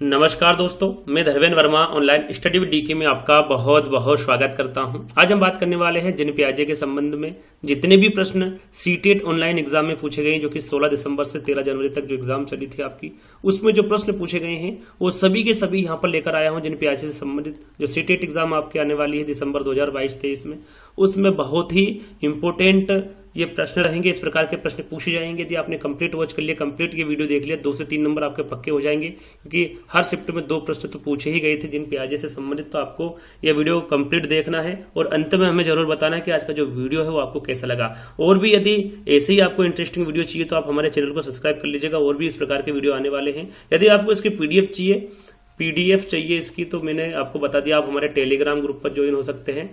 नमस्कार दोस्तों, मैं Dharmendra Verma online study with DK में आपका बहुत बहुत स्वागत करता हूं। आज हम बात करने वाले हैं जिन प्याजे के संबंध में जितने भी प्रश्न सीटेट ऑनलाइन एग्जाम में पूछे गए, जो कि 16 दिसंबर से 13 जनवरी तक जो एग्जाम चली थी आपकी, उसमें जो प्रश्न पूछे गए हैं वो सभी के सभी यहाँ पर लेकर आया हूँ। जिन प्याजे से संबंधित जो सीटेट एग्जाम आपके आने वाली है दिसंबर 2022-23 में, उसमें बहुत ही इंपोर्टेंट ये प्रश्न रहेंगे। इस प्रकार के प्रश्न पूछे जाएंगे। यदि आपने कंप्लीट वॉच कर लिया, कंप्लीट ये वीडियो देख लिया, 2 से 3 नंबर आपके पक्के हो जाएंगे, क्योंकि हर शिफ्ट में 2 प्रश्न तो पूछे ही गए थे जिन प्याजे से संबंधित। तो आपको यह वीडियो कंप्लीट देखना है और अंत में हमें जरूर बताना है कि आज का जो वीडियो है वो आपको कैसा लगा। और भी यदि ऐसे ही आपको इंटरेस्टिंग वीडियो चाहिए तो आप हमारे चैनल को सब्सक्राइब कर लीजिएगा। और भी इस प्रकार के वीडियो आने वाले हैं। यदि आपको इसकी पीडीएफ चाहिए इसकी, तो मैंने आपको बता दिया, आप हमारे टेलीग्राम ग्रुप पर ज्वाइन हो सकते हैं,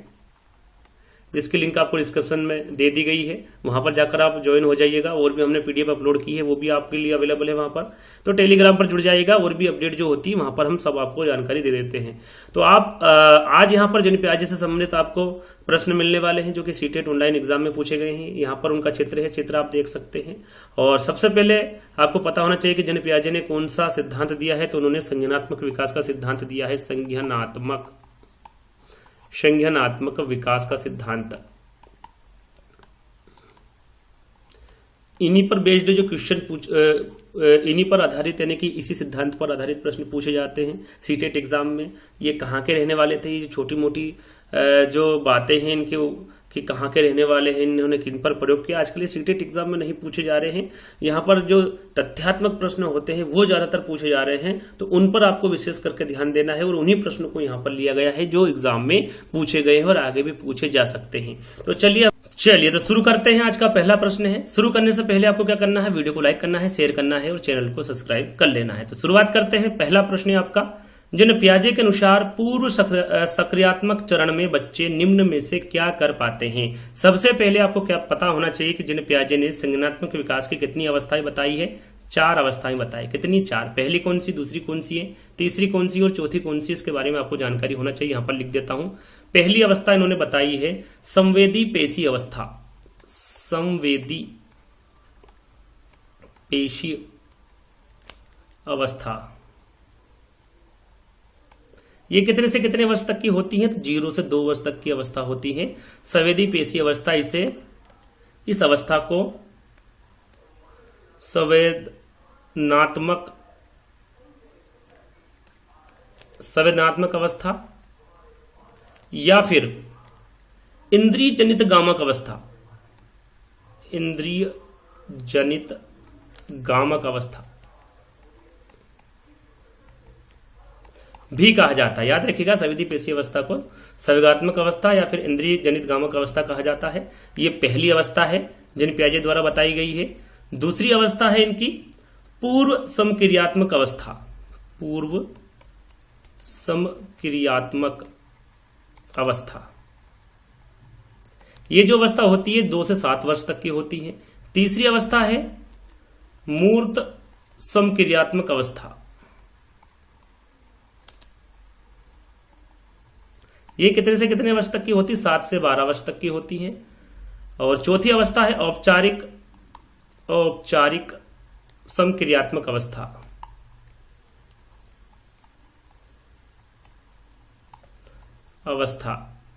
जिसकी लिंक आपको डिस्क्रिप्शन में दे दी गई है। वहां पर जाकर आप ज्वाइन हो जाइएगा। और भी हमने पीडीएफ अपलोड की है, वो भी आपके लिए अवेलेबल है वहां पर। तो टेलीग्राम पर जुड़ जाइएगा। और भी अपडेट जो होती है वहां पर हम सब आपको जानकारी दे देते हैं। तो आप आज यहाँ पर जिन प्याजे से संबंधित आपको प्रश्न मिलने वाले हैं, जो कि सीटेट ऑनलाइन एग्जाम में पूछे गए हैं। यहाँ पर उनका चित्र है, चित्र आप देख सकते हैं। और सबसे पहले आपको पता होना चाहिए कि जिन प्याजे ने कौन सा सिद्धांत दिया है। तो उन्होंने संज्ञानात्मक विकास का सिद्धांत दिया है। संज्ञानात्मक विकास का सिद्धांत। इन्हीं पर बेस्ड जो क्वेश्चन इन्हीं पर आधारित, यानी कि इसी सिद्धांत पर आधारित प्रश्न पूछे जाते हैं सीटेट एग्जाम में। ये कहाँ के रहने वाले थे, ये छोटी मोटी जो बातें हैं इनके कि कहाँ के रहने वाले हैं, इन्होंने किन पर प्रयोग किया, आजकल ये सीटेट एग्जाम में नहीं पूछे जा रहे हैं। यहाँ पर जो तथ्यात्मक प्रश्न होते हैं वो ज्यादातर पूछे जा रहे हैं। तो उन पर आपको विशेष करके ध्यान देना है। और उन्हीं प्रश्नों को यहाँ पर लिया गया है जो एग्जाम में पूछे गए हैं और आगे भी पूछे जा सकते हैं। तो चलिए तो शुरू करते हैं। आज का पहला प्रश्न है। शुरू करने से पहले आपको क्या करना है, वीडियो को लाइक करना है, शेयर करना है और चैनल को सब्सक्राइब कर लेना है। तो शुरुआत करते हैं। पहला प्रश्न है आपका, जिन प्याजे के अनुसार पूर्व सक्रियात्मक चरण में बच्चे निम्न में से क्या कर पाते हैं। सबसे पहले आपको क्या पता होना चाहिए कि जिन प्याजे ने संज्ञानात्मक विकास की कितनी अवस्थाएं बताई है। 4 अवस्थाएं बताई। कितनी? 4। पहली कौन सी, दूसरी कौन सी है, तीसरी कौन सी और चौथी कौन सी, इसके बारे में आपको जानकारी होना चाहिए। यहां पर लिख देता हूं। पहली अवस्था इन्होंने बताई है संवेदी पेशी अवस्था। संवेदी पेशी अवस्था ये कितने से कितने वर्ष तक की होती है? तो 0 से 2 वर्ष तक की अवस्था होती है संवेदी पेशी अवस्था। इस अवस्था को संवेदनात्मक अवस्था या फिर इंद्रिय जनित गामक अवस्था, इंद्रिय जनित गामक अवस्था भी कहा जाता है। याद रखिएगा, संवेदी पेशी अवस्था को संवेगात्मक अवस्था या फिर इंद्रिय जनित गामक अवस्था कहा जाता है। ये पहली अवस्था है जिन प्याजे द्वारा बताई गई है। दूसरी अवस्था है इनकी पूर्व समक्रियात्मक अवस्था। पूर्व समक्रियात्मक अवस्था, ये जो अवस्था होती है 2 से 7 वर्ष तक की होती है। तीसरी अवस्था है मूर्त समक्रियात्मक अवस्था। ये कितने से कितने वर्ष तक की होती है? 7 से 12 वर्ष तक की होती है। और चौथी अवस्था है औपचारिक समक्रियात्मक अवस्था।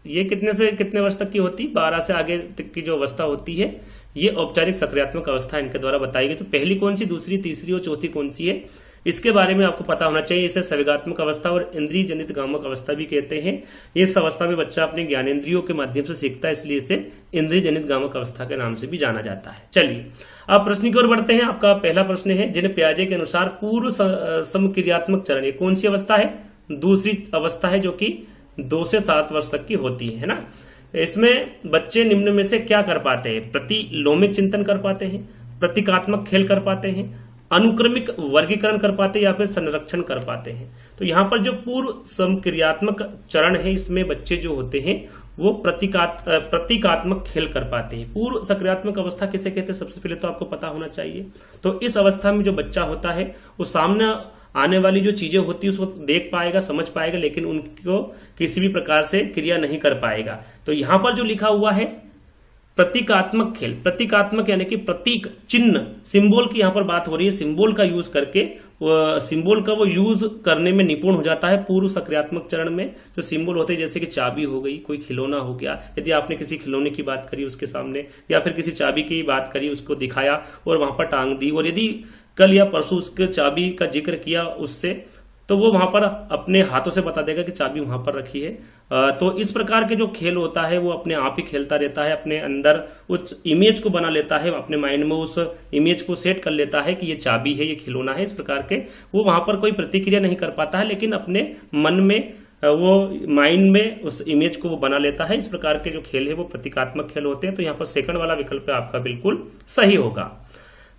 ये कितने से कितने वर्ष तक की होती है? 12 से आगे तक की जो अवस्था होती है ये औपचारिक सक्रियात्मक अवस्था इनके द्वारा बताई गई। तो पहली कौन सी, दूसरी, तीसरी और चौथी कौन सी है, इसके बारे में आपको पता होना चाहिए। इसे संवेगात्मक अवस्था और इंद्रिय जनित गामक अवस्था भी कहते हैं। इस अवस्था में बच्चा अपने ज्ञानेंद्रियों के माध्यम से सीखता है, इसलिए इसे इंद्रिय जनित गामक अवस्था के नाम से भी जाना जाता है। चलिए अब प्रश्न की ओर बढ़ते हैं। आपका पहला प्रश्न है, जिन प्याजे के अनुसार पूर्व समक्रियात्मक चरण, ये कौन सी अवस्था है? दूसरी अवस्था है, जो कि 2 से 7 वर्ष तक की होती है ना। इसमें बच्चे निम्न में से क्या कर पाते हैं? प्रतिलोमिक चिंतन कर पाते हैं, प्रतीकात्मक खेल कर पाते हैं, अनुक्रमिक वर्गीकरण कर पाते हैं या फिर संरक्षण कर पाते हैं। तो यहाँ पर जो पूर्व समक्रियात्मक चरण है, इसमें बच्चे जो होते हैं वो प्रतीकात्मक खेल कर पाते हैं। पूर्व सक्रियात्मक अवस्था किसे कहते हैं? सबसे पहले तो आपको पता होना चाहिए। तो इस अवस्था में जो बच्चा होता है वो सामने आने वाली जो चीजें होती है उसको देख पाएगा, समझ पाएगा, लेकिन उनको किसी भी प्रकार से क्रिया नहीं कर पाएगा। तो यहां पर जो लिखा हुआ है प्रतीकात्मक खेल, प्रतीकात्मक यानी कि प्रतीक, चिन्ह, सिंबल की यहां पर बात हो रही है। सिंबल का यूज करके, सिंबल का वो यूज करने में निपुण हो जाता है पूर्व सक्रियात्मक चरण में। जो सिंबल होते हैं जैसे कि चाबी हो गई, कोई खिलौना हो गया, यदि आपने किसी खिलौने की बात करी उसके सामने, या फिर किसी चाबी की बात करी, उसको दिखाया और वहां पर टांग दी, और यदि कल या परसों उसके चाबी का जिक्र किया उससे, तो वो वहां पर अपने हाथों से बता देगा कि चाबी वहां पर रखी है। तो इस प्रकार के जो खेल होता है वो अपने आप ही खेलता रहता है, अपने अंदर उस इमेज को बना लेता है, अपने माइंड में उस इमेज को सेट कर लेता है कि ये चाबी है, ये खिलौना है। इस प्रकार के वो वहां पर कोई प्रतिक्रिया नहीं कर पाता है, लेकिन अपने मन में, वो माइंड में उस इमेज को वो बना लेता है। इस प्रकार के जो खेल है वो प्रतीकात्मक खेल होते हैं। तो यहाँ पर सेकंड वाला विकल्प आपका बिल्कुल सही होगा।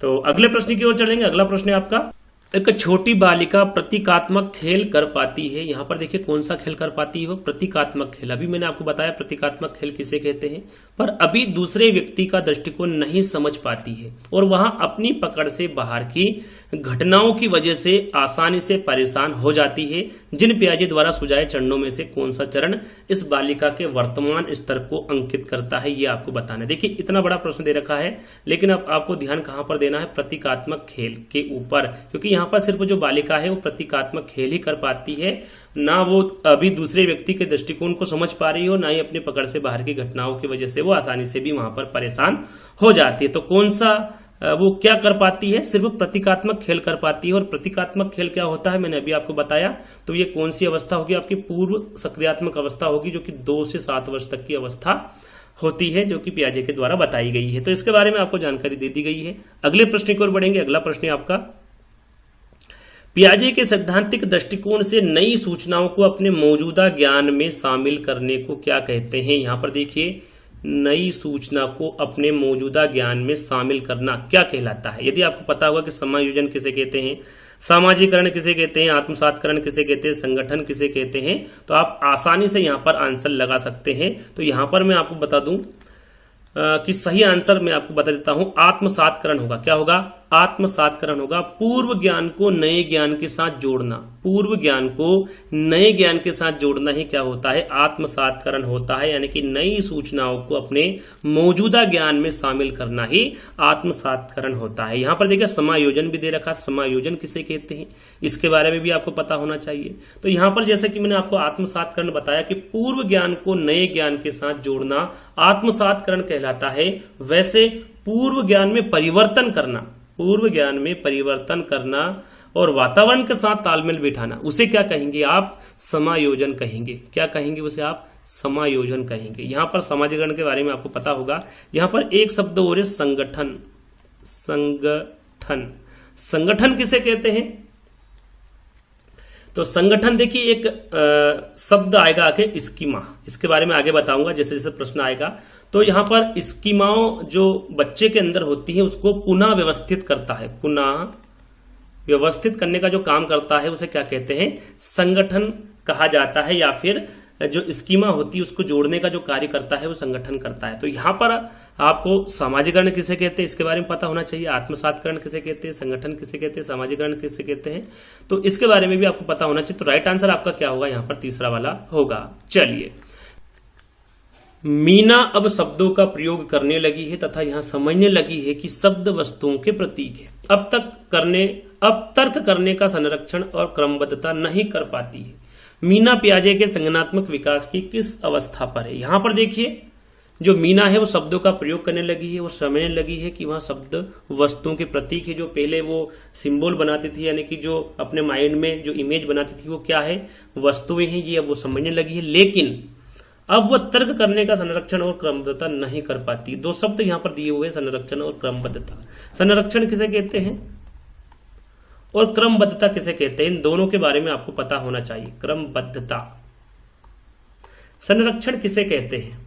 तो अगले प्रश्न की ओर चलेंगे। अगला प्रश्न है आपका, एक छोटी बालिका प्रतीकात्मक खेल कर पाती है। यहां पर देखिए कौन सा खेल कर पाती है वो, प्रतीकात्मक खेल। अभी मैंने आपको बताया प्रतीकात्मक खेल किसे कहते हैं, पर अभी दूसरे व्यक्ति का दृष्टिकोण नहीं समझ पाती है और वहां अपनी पकड़ से बाहर की घटनाओं की वजह से आसानी से परेशान हो जाती है। जिन पियाजे द्वारा सुझाए चरणों में से कौन सा चरण इस बालिका के वर्तमान स्तर को अंकित करता है, ये आपको बताना है। देखिए इतना बड़ा प्रश्न दे रखा है, लेकिन अब आपको ध्यान कहां पर देना है, प्रतीकात्मक खेल के ऊपर, क्योंकि यहाँ पर सिर्फ जो बालिका है वो प्रतीकात्मक खेल ही कर पाती है, ना वो अभी दूसरे व्यक्ति के दृष्टिकोण को समझ पा रही हो, ना ही अपनी पकड़ से बाहर की घटनाओं की वजह से वो आसानी से भी वहां पर परेशान हो जाती है। तो कौन सा वो क्या कर पाती है, सिर्फ प्रतीकात्मक खेल कर पाती है। और प्रतीकात्मक खेल क्या होता है मैंने अभी आपको बताया। तो ये कौन सी अवस्था होगी, आपकी पूर्व सक्रियात्मक अवस्था होगी, जो कि 2 से 7 वर्ष तक की अवस्था होती है, जो कि पियाजे के द्वारा बताई गई है। तो इसके बारे में आपको जानकारी दे दी गई है। अगले प्रश्न की ओर बढ़ेंगे। अगला प्रश्न है आपका, पियाजे के सैद्धांतिक दृष्टिकोण से नई सूचनाओं को अपने मौजूदा ज्ञान में शामिल करने को क्या कहते हैं। यहां पर देखिए, नई सूचना को अपने मौजूदा ज्ञान में शामिल करना क्या कहलाता है। यदि आपको पता होगा कि समायोजन किसे कहते हैं, सामाजिकरण किसे कहते हैं, आत्मसातकरण किसे कहते हैं, संगठन किसे कहते हैं, तो आप आसानी से यहां पर आंसर लगा सकते हैं। तो यहां पर मैं आपको बता दूं कि सही आंसर मैं आपको बता देता हूं, आत्मसातकरण होगा। क्या होगा, आत्मसातकरण होगा। पूर्व ज्ञान को नए ज्ञान के साथ जोड़ना, पूर्व ज्ञान को नए ज्ञान के साथ जोड़ना ही क्या होता है, आत्मसातकरण होता है। यानी कि नई सूचनाओं को अपने मौजूदा ज्ञान में शामिल करना ही आत्मसातकरण होता है। यहां पर देखिए समायोजन भी दे रखा, समायोजन किसे कहते हैं इसके बारे में भी आपको पता होना चाहिए। तो यहां पर जैसे कि मैंने आपको आत्मसातकरण बताया कि पूर्व ज्ञान को नए ज्ञान के साथ जोड़ना आत्मसातकरण कहलाता है, वैसे पूर्व ज्ञान में परिवर्तन करना, पूर्व ज्ञान में परिवर्तन करना और वातावरण के साथ तालमेल बिठाना, उसे क्या कहेंगे आप, समायोजन कहेंगे। क्या कहेंगे उसे आप, समायोजन कहेंगे। यहां पर समाजीकरण के बारे में आपको पता होगा। यहां पर एक शब्द और है, संगठन। संगठन, संगठन किसे कहते हैं, तो संगठन देखिए एक शब्द आएगा आगे, स्कीमा, इसके बारे में आगे बताऊंगा जैसे जैसे प्रश्न आएगा। तो यहां पर स्कीमाओं जो बच्चे के अंदर होती है उसको पुनः व्यवस्थित करता है, पुनः व्यवस्थित करने का जो काम करता है उसे क्या कहते हैं, संगठन कहा जाता है। या फिर जो स्कीमा होती है उसको जोड़ने का जो कार्य करता है वो संगठन करता है। तो यहां पर आपको सामाजिकरण किसे कहते हैं इसके बारे में पता होना चाहिए, आत्मसातकरण किसे कहते हैं, संगठन किसे कहते हैं, सामाजिकरण किसे कहते हैं, तो इसके बारे में भी आपको पता होना चाहिए। तो राइट आंसर आपका क्या होगा, यहां पर तीसरा वाला होगा। चलिए, मीना अब शब्दों का प्रयोग करने लगी है तथा यहां समझने लगी है कि शब्द वस्तुओं के प्रतीक है। अब तर्क करने का संरक्षण और क्रमबद्धता नहीं कर पाती है। मीना पियाजे के संज्ञानात्मक विकास की किस अवस्था पर है। यहां पर देखिए, जो मीना है वो शब्दों का प्रयोग करने लगी है, वो समझने लगी है कि वहां शब्द वस्तुओं के प्रतीक है। जो पहले वो सिंबल बनाती थी, यानी कि जो अपने माइंड में जो इमेज बनाती थी वो क्या है, वस्तुएं हैं, ये अब वो समझने लगी है। लेकिन अब वह तर्क करने का संरक्षण और क्रमबद्धता नहीं कर पाती। 2 शब्द यहां पर दिए हुए, संरक्षण और क्रमबद्धता। संरक्षण किसे कहते हैं और क्रमबद्धता किसे कहते हैं, इन दोनों के बारे में आपको पता होना चाहिए। क्रमबद्धता, संरक्षण किसे कहते हैं,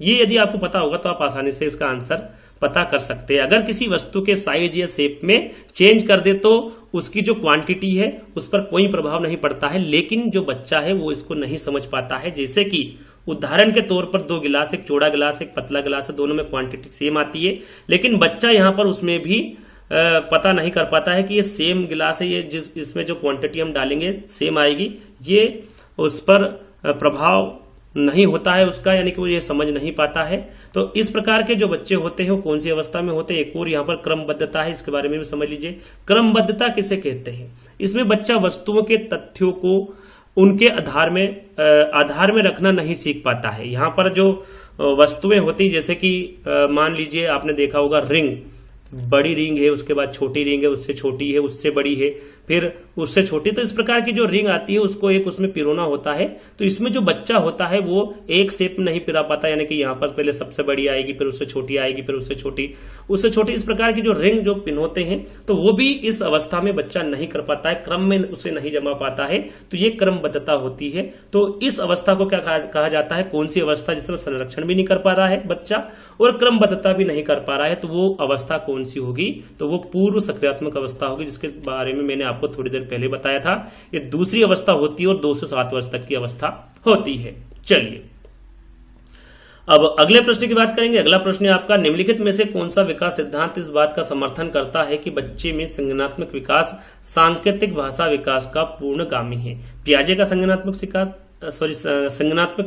ये यदि आपको पता होगा तो आप आसानी से इसका आंसर पता कर सकते हैं। अगर किसी वस्तु के साइज या शेप में चेंज कर दे तो उसकी जो क्वांटिटी है उस पर कोई प्रभाव नहीं पड़ता है, लेकिन जो बच्चा है वो इसको नहीं समझ पाता है। जैसे कि उदाहरण के तौर पर 2 गिलास, एक चौड़ा गिलास एक पतला गिलास है, दोनों में क्वांटिटी सेम आती है, लेकिन बच्चा यहां पर उसमें भी पता नहीं कर पाता है कि ये सेम गिलास है, ये इसमें जो क्वांटिटी हम डालेंगे सेम आएगी, ये उस पर प्रभाव नहीं होता है उसका, यानी कि वो ये समझ नहीं पाता है। तो इस प्रकार के जो बच्चे होते हैं वो कौन सी अवस्था में होते हैं। एक और यहाँ पर क्रमबद्धता है, इसके बारे में भी समझ लीजिए। क्रमबद्धता किसे कहते हैं? इसमें बच्चा वस्तुओं के तथ्यों को उनके आधार में रखना नहीं सीख पाता है। यहाँ पर जो वस्तुएं होती, जैसे कि मान लीजिए आपने देखा होगा रिंग, बड़ी रिंग है, उसके बाद छोटी रिंग है, उससे छोटी है, उससे बड़ी है, फिर उससे छोटी। तो इस प्रकार की जो रिंग आती है उसको एक उसमें पिरोना होता है। तो इसमें जो बच्चा होता है वो एक शेप में नहीं पिरा पाता, यानी कि यहाँ पर पहले सबसे बड़ी आएगी, फिर उससे छोटी आएगी, फिर उससे छोटी, उससे छोटी। इस प्रकार की जो रिंग जो पिनोते हैं, तो वो भी इस अवस्था में बच्चा नहीं कर पाता है, क्रम में उसे नहीं जमा पाता है। तो ये क्रमबद्धता होती है। तो इस अवस्था को क्या कहा जाता है? कौन सी अवस्था जिसमें संरक्षण भी नहीं कर पा रहा है बच्चा और क्रमबद्धता भी नहीं कर पा रहा है, तो वो अवस्था कौन सी होगी? तो वो पूर्व सक्रियात्मक अवस्था होगी, जिसके बारे में मैंने आपको थोड़ी देर पहले बताया था। ये दूसरी अवस्था होती है और 2 से 7 वर्ष तक की अवस्था होती है। चलिए अब अगले प्रश्न की बात करेंगे। अगला प्रश्न है आपका, निम्नलिखित में से कौन सा विकास सिद्धांत इस बात का समर्थन करता है कि बच्चे में संज्ञानात्मक विकास सांकेतिक भाषा विकास का पूर्णगामी है? पियाजे का संज्ञानात्मक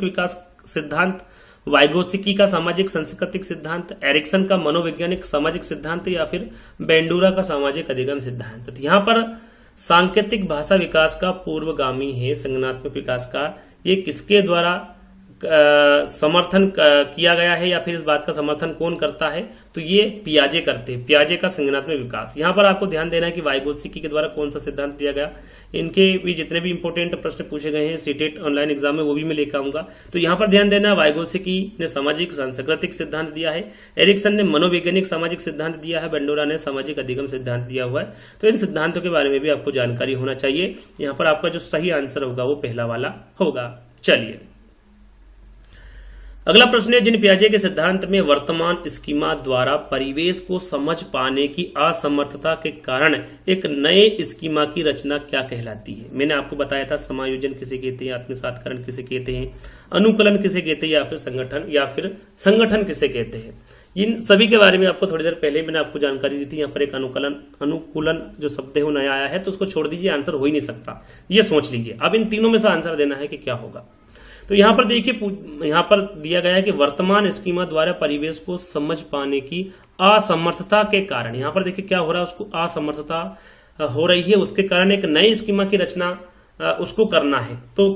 विकास सिद्धांत, वाइगोत्स्की का सामाजिक सांस्कृतिक सिद्धांत, एरिक्सन का मनोवैज्ञानिक सामाजिक सिद्धांत, या फिर बेंडूरा का सामाजिक अधिगम सिद्धांत? तो यहाँ पर सांकेतिक भाषा विकास का पूर्वगामी है संज्ञानात्मक विकास का। ये किसके द्वारा समर्थन किया गया है, या फिर इस बात का समर्थन कौन करता है? तो ये पियाजे करते हैं, पियाजे का संज्ञानात्मक विकास। यहाँ पर आपको ध्यान देना है कि वाइगोत्स्की के द्वारा कौन सा सिद्धांत दिया गया। इनके भी जितने भी इंपोर्टेंट प्रश्न पूछे गए हैं सीटेट ऑनलाइन एग्जाम में, वो भी मैं लेकर आऊंगा। तो यहाँ पर ध्यान देना, वाइगोत्स्की ने सामाजिक सांस्कृतिक सिद्धांत दिया है, एरिक्सन ने मनोवैज्ञानिक सामाजिक सिद्धांत दिया है, बेंडोरा ने सामाजिक अधिगम सिद्धांत दिया हुआ है। तो इन सिद्धांतों के बारे में भी आपको जानकारी होना चाहिए। यहाँ पर आपका जो सही आंसर होगा वो पहला वाला होगा। चलिए अगला प्रश्न है, जिन पियाजे के सिद्धांत में वर्तमान स्कीमा द्वारा परिवेश को समझ पाने की असमर्थता के कारण एक नए स्कीमा की रचना क्या कहलाती है? मैंने आपको बताया था समायोजन किसे कहते हैं, आत्मसातकरण किसे कहते हैं, अनुकूलन किसे कहते हैं, या फिर संगठन किसे कहते हैं। इन सभी के बारे में आपको थोड़ी देर पहले मैंने आपको जानकारी दी थी। यहाँ पर एक अनुकूलन जो शब्द है वो नया आया है, तो उसको छोड़ दीजिए, आंसर हो ही नहीं सकता, ये सोच लीजिए। अब इन तीनों में से आंसर देना है कि क्या होगा। तो यहां पर देखिए, यहां पर दिया गया है कि वर्तमान स्कीमा द्वारा परिवेश को समझ पाने की असमर्थता के कारण, यहां पर देखिए क्या हो रहा है, उसको असमर्थता हो रही है, उसके कारण एक नई स्कीमा की रचना उसको करना है। तो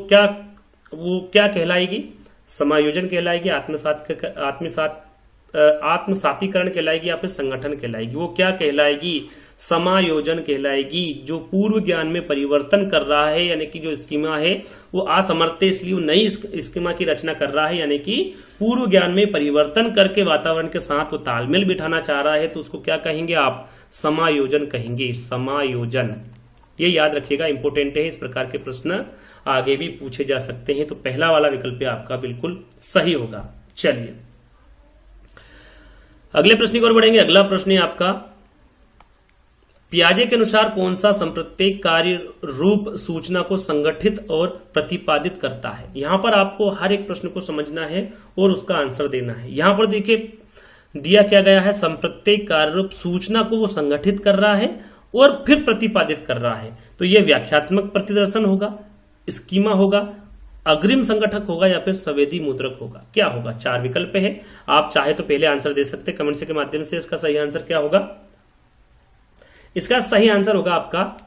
वो क्या कहलाएगी? समायोजन कहलाएगी, आत्मसातीकरण कहलाएगी, या फिर संगठन कहलाएगी? वो क्या कहलाएगी? समायोजन कहलाएगी। जो पूर्व ज्ञान में परिवर्तन कर रहा है, यानी कि जो स्कीमा है वो असमर्थ है, इसलिए नई स्कीमा की रचना कर रहा है, यानी कि पूर्व ज्ञान में परिवर्तन करके वातावरण के साथ वो तालमेल बिठाना चाह रहा है। तो उसको क्या कहेंगे आप? समायोजन कहेंगे, समायोजन। ये याद रखिएगा, इंपोर्टेंट है। इस प्रकार के प्रश्न आगे भी पूछे जा सकते हैं। तो पहला वाला विकल्प आपका बिल्कुल सही होगा। चलिए अगले प्रश्न की ओर बढ़ेंगे। अगला प्रश्न है आपका, पियाजे के अनुसार कौन सा संप्रत्येक कार्य रूप सूचना को संगठित और प्रतिपादित करता है? यहां पर आपको हर एक प्रश्न को समझना है और उसका आंसर देना है। यहां पर देखिए दिया क्या गया है, संप्रत्येक कार्य रूप सूचना को वो संगठित कर रहा है और फिर प्रतिपादित कर रहा है। तो यह व्याख्यात्मक प्रतिदर्शन होगा, स्कीमा होगा, अग्रिम संगठक होगा, या फिर संवेदी मुद्रक होगा। क्या होगा? 4 विकल्प है। आप चाहे तो पहले आंसर दे सकते हैं कमेंट से के माध्यम से। इसका सही आंसर क्या होगा? इसका सही आंसर होगा आपका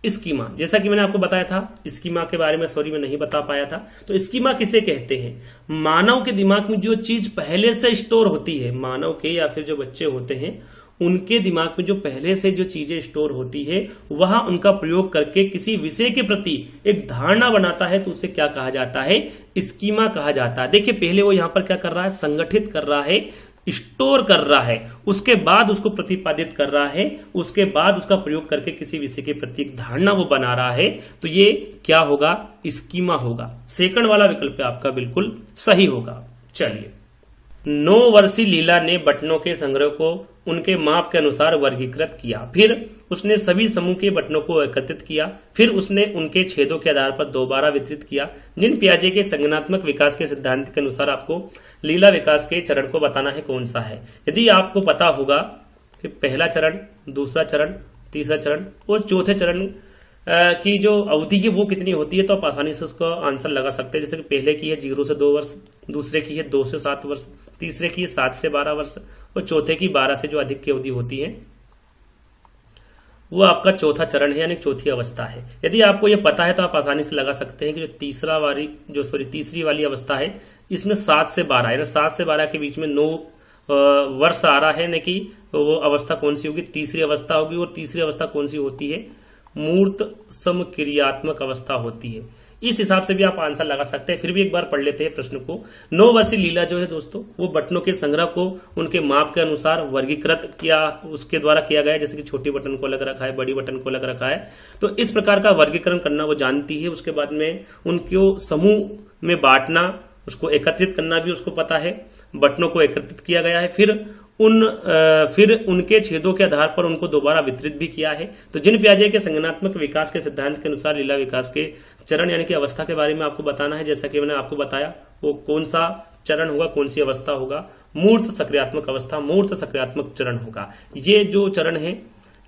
स्कीमा। जैसा कि मैंने आपको बताया था, स्कीमा के बारे में मैं नहीं बता पाया था। तो स्कीमा किसे कहते हैं? मानव के दिमाग में जो चीज पहले से स्टोर होती है, मानव के या फिर जो बच्चे होते हैं उनके दिमाग में जो पहले से जो चीजें स्टोर होती है, वह उनका प्रयोग करके किसी विषय के प्रति एक धारणा बनाता है, तो उसे क्या कहा जाता है? स्कीमा कहा जाता है। देखिए पहले वो यहां पर क्या कर रहा है? संगठित कर रहा है, स्टोर कर रहा है, उसके बाद उसको प्रतिपादित कर रहा है, उसके बाद उसका प्रयोग करके किसी विषय के प्रति एक धारणा वो बना रहा है। तो ये क्या होगा? स्कीमा होगा। सेकंड वाला विकल्प आपका बिल्कुल सही होगा। चलिए 9 वर्षीय लीला ने बटनों के संग्रह को उनके माप के अनुसार वर्गीकृत किया। फिर उसने सभी समूह के बटनों को एकत्रित किया। फिर उसने उनके छेदों के आधार पर दोबारा वितरित किया। जिन पियाजे के संज्ञानात्मक विकास के सिद्धांत के अनुसार आपको लीला विकास के चरण को बताना है कौन सा है। यदि आपको पता होगा कि पहला चरण, दूसरा चरण, तीसरा चरण और चौथे चरण की जो अवधि है वो कितनी होती है, तो आप आसानी से उसका आंसर लगा सकते हैं। जैसे कि पहले की है 0 से 2 वर्ष, दूसरे की है 2 से 7 वर्ष, तीसरे की है 7 से 12 वर्ष और चौथे की 12 से जो अधिक की अवधि होती है वो आपका चौथा चरण है, यानी चौथी अवस्था है। यदि आपको ये पता है तो आप आसानी से लगा सकते हैं कि जो तीसरी वाली अवस्था है इसमें 7 से 12 यानी 7 से 12 के बीच में 9 वर्ष आ रहा है, न कि वो अवस्था कौन सी होगी, तीसरी अवस्था होगी। और तीसरी अवस्था कौन सी होती है, मूर्त समक्रियात्मक अवस्था होती है। इस हिसाब से भी आप आंसर लगा सकते हैं। फिर भी एक बार पढ़ लेते हैं प्रश्न को। 9 वर्षीय लीला जो है दोस्तों, वो बटनों के संग्रह को उनके माप के अनुसार वर्गीकृत किया उसके द्वारा किया गया है। जैसे कि छोटी बटन को अलग रखा है, बड़ी बटन को अलग रखा है, तो इस प्रकार का वर्गीकरण करना वो जानती है। उसके बाद में उनको समूह में बांटना, उसको एकत्रित करना भी उसको पता है। बटनों को एकत्रित किया गया है, फिर उनके छेदों के आधार पर उनको दोबारा वितरित भी किया है। तो जिन पियाजे के संज्ञानात्मक विकास के सिद्धांत के अनुसार लीला विकास के चरण यानी कि अवस्था के बारे में आपको बताना है। जैसा कि मैंने आपको बताया वो कौन सा चरण होगा, कौन सी अवस्था होगा, मूर्त सक्रियात्मक अवस्था, मूर्त सक्रियात्मक चरण होगा। ये जो चरण है